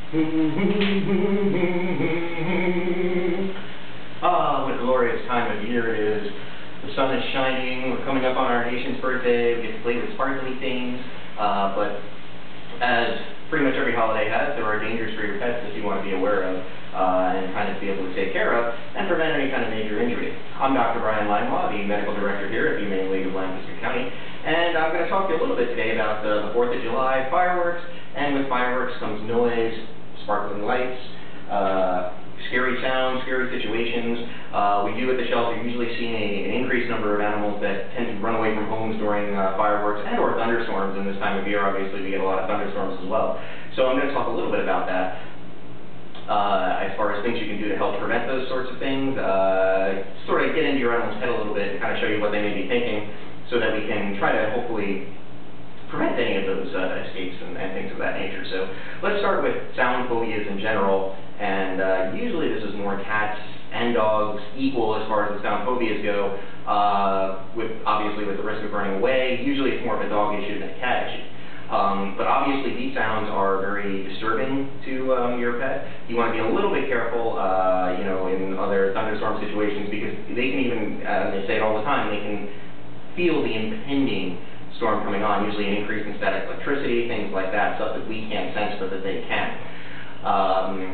Ah, what a glorious time of year it is. The sun is shining, we're coming up on our nation's birthday, we get to play with sparkly things, but as pretty much every holiday has, there are dangers for your pets that you want to be aware of and kind of be able to take care of and prevent any kind of major injury. I'm Dr. Brian Langlaw, the medical director here at the Humane League of Lancaster County, and I'm going to talk to you a little bit today about the 4th of July fireworks, and with fireworks comes noise, sparkling lights, scary sounds, scary situations. We do at the shelter usually see an increased number of animals that tend to run away from homes during fireworks and or thunderstorms. In this time of year, obviously, we get a lot of thunderstorms as well. So I'm going to talk a little bit about that as far as things you can do to help prevent those sorts of things, sort of get into your animal's head a little bit and kind of show you what they may be thinking so that we can try to hopefully prevent any of those escapes and things of that nature. So let's start with sound phobias in general, and usually this is more cats and dogs equal as far as the sound phobias go, obviously with the risk of running away. Usually it's more of a dog issue than a cat issue. But obviously these sounds are very disturbing to your pet. You want to be a little bit careful, you know, in other thunderstorm situations, because they can even, they say it all the time, they can feel the impending storm coming on, usually an increase in static electricity, things like that, stuff that we can't sense but that they can.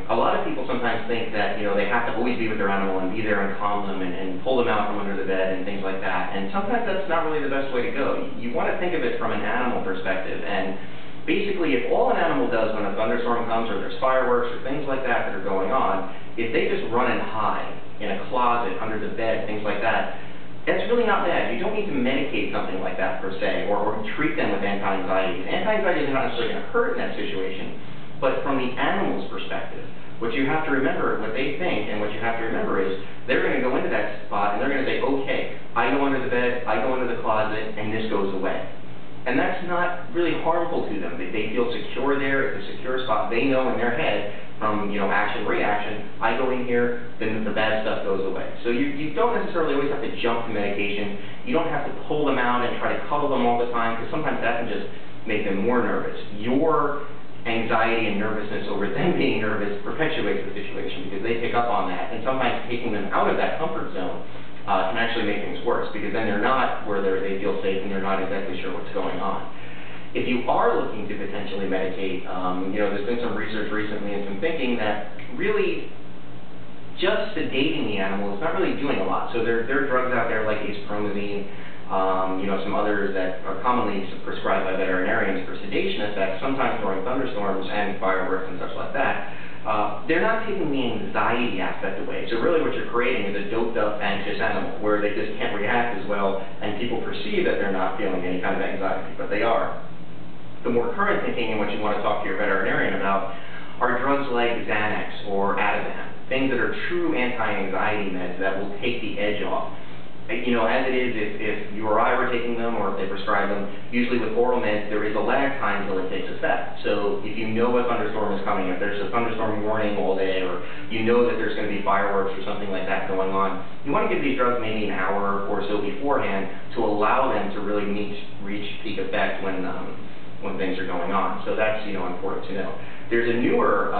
A lot of people sometimes think that, you know, they have to always be with their animal and be there and calm them and pull them out from under the bed and things like that, and sometimes that's not really the best way to go. You want to think of it from an animal perspective, and basically if all an animal does when a thunderstorm comes or there's fireworks or things like that that are going on, if they just run and hide in a closet, under the bed, things like that, that's really not bad. You don't need to medicate something like that per se, or treat them with anti-anxiety. Anti-anxiety is not necessarily going to hurt in that situation, but from the animal's perspective, what you have to remember, what they think, and what you have to remember is they're going to go into that spot and they're going to say, okay, I go under the bed, I go into the closet, and this goes away. And that's not really harmful to them. They feel secure there, it's a secure spot. They know in their head, from, you know, action, reaction, I go in here, then the bad stuff goes away. So you don't necessarily always have to jump to medication. You don't have to pull them out and try to cuddle them all the time, because sometimes that can just make them more nervous. Your anxiety and nervousness over them being nervous perpetuates the situation, because they pick up on that, and sometimes taking them out of that comfort zone can actually make things worse, because then they're not where they feel safe and they're not exactly sure what's going on. If you are looking to potentially medicate, you know, there's been some research recently and some thinking that really just sedating the animal is not really doing a lot. So there are drugs out there like acepromazine, you know, some others that are commonly prescribed by veterinarians for sedation effects, sometimes during thunderstorms and fireworks and such like that. They're not taking the anxiety aspect away. So really what you're creating is a doped up, anxious animal where they just can't react as well, and people perceive that they're not feeling any kind of anxiety, but they are. The more current thinking and what you want to talk to your veterinarian about are drugs like Xanax or Ativan, things that are true anti-anxiety meds that will take the edge off. You know, as it is, if you or I were taking them, or if they prescribe them, usually with oral meds, there is a lag time until it takes effect. So if you know a thunderstorm is coming, if there's a thunderstorm warning all day, or you know that there's going to be fireworks or something like that going on, you want to give these drugs maybe an hour or so beforehand to allow them to really reach peak effect when things are going on. So that's, you know, important to know. There's a newer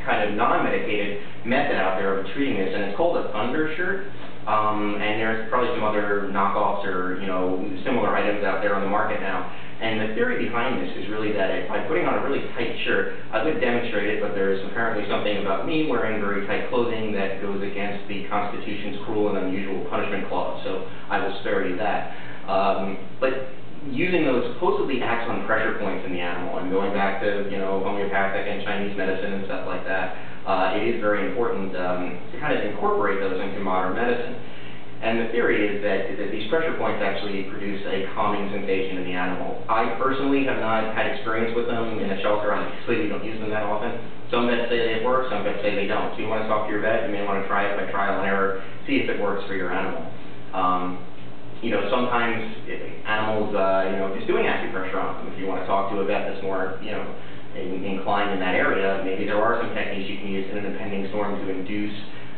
kind of non-medicated method out there of treating this, and it's called a Thunder shirt. And there's probably some other knockoffs or, you know, similar items out there on the market now. And the theory behind this is really that by putting on a really tight shirt, I would demonstrate it, but there's apparently something about me wearing very tight clothing that goes against the Constitution's cruel and unusual punishment clause, so I will spare you that. But using those supposedly acts on pressure points in the animal, and going back to, you know, homeopathic and Chinese medicine and stuff like that, it is very important to kind of incorporate those into modern medicine. And the theory is that these pressure points actually produce a calming sensation in the animal. I personally have not had experience with them in a shelter. Obviously, we don't use them that often. Some vets say they work, some vets say they don't. So you want to talk to your vet, you may want to try it by trial and error, see if it works for your animal. You know, sometimes animals, you know, just doing acupressure on them. If you want to talk to a vet that's more, you know, inclined in that area, maybe there are some techniques you can use in an impending storm to induce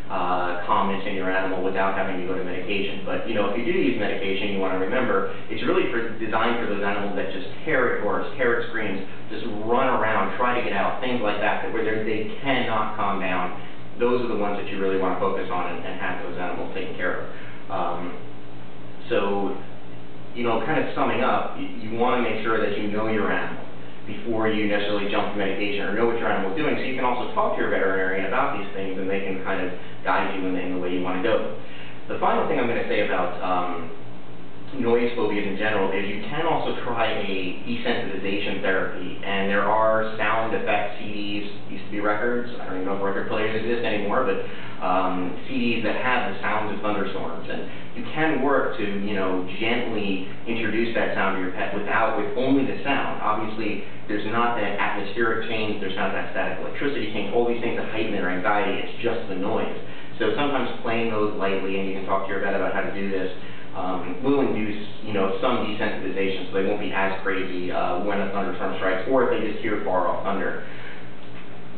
calmness in your animal without having to go to medication. But, you know, if you do use medication, you want to remember it's really designed for those animals that just tear at doors, tear at screens, just run around, try to get out, things like that, where they cannot calm down. Those are the ones that you really want to focus on and have those animals taken care of. So, you know, kind of summing up, you want to make sure that you know your animal before you necessarily jump to medication, or know what your animal is doing, so you can also talk to your veterinarian about these things, and they can kind of guide you in the way you want to go. The final thing I'm going to say about noise phobias in general is you can also try a desensitization therapy, and there are sound effect CDs, used to be records, I don't even know if record players exist anymore, but CDs that have the sounds of thunderstorms, and you can work to, you know, gently introduce that sound to your pet with only the sound. Obviously, there's not that atmospheric change, there's not that static electricity change, all these things that heighten their anxiety, it's just the noise. So sometimes playing those lightly, and you can talk to your vet about how to do this, will induce, you know, some desensitization, so they won't be as crazy when a thunderstorm strikes, or if they just hear far off thunder.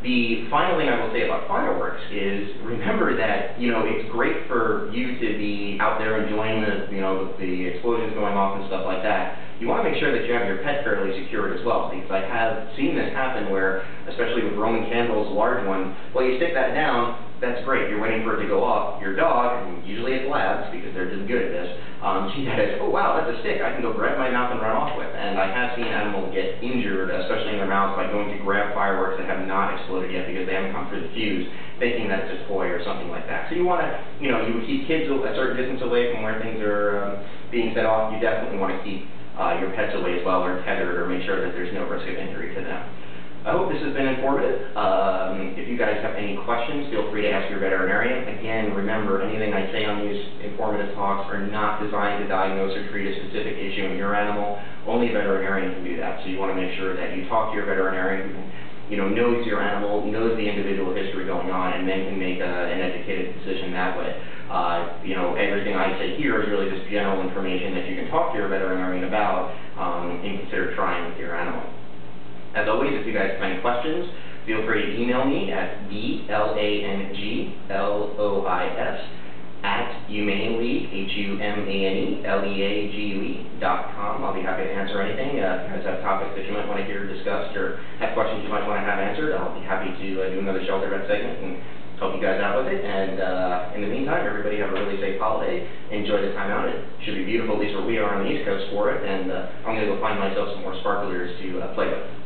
The final thing I will say about fireworks is remember that, you know, it's great for you to be out there enjoying the explosions going off and stuff like that. You want to make sure that you have your pet fairly secured as well, because I have seen this happen where, especially with Roman candles, large ones, well, you stick that down, that's great, you're waiting for it to go off. Your dog, and usually it's labs because they're just good at this, she says, oh wow, that's a stick I can go grab my mouth and run off with. And I have seen animals get injured, especially in their mouths, by going to grab fireworks that have not exploded yet because they haven't come through the fuse, thinking that it's a toy or something like that. So you want to, you know, you would keep kids a certain distance away from where things are being set off. You definitely want to keep your pets away as well, or tethered, or make sure that there's no risk of injury to them. I hope this has been informative. If you guys have any questions, feel free to ask your veterinarian. Again, remember, anything I say on these informative talks are not designed to diagnose or treat a specific issue in your animal. Only a veterinarian can do that. So you want to make sure that you talk to your veterinarian who, you know, knows your animal, knows the individual history going on, and then can make an educated decision that way. You know, everything I say here is really just general information that you can talk to your veterinarian about and consider trying with your animal. As always, if you guys have any questions, feel free to email me at BLANGLOIS@humaneleague, HUMANELEAGUE.com. I'll be happy to answer anything. If you guys have topics that you might want to hear discussed, or have questions you might want to have answered, I'll be happy to do another shelter vet segment and help you guys out with it. And in the meantime, everybody have a really safe holiday. Enjoy the time out. It should be beautiful, at least where we are on the East Coast for it. And I'm going to go find myself some more sparklers to play with.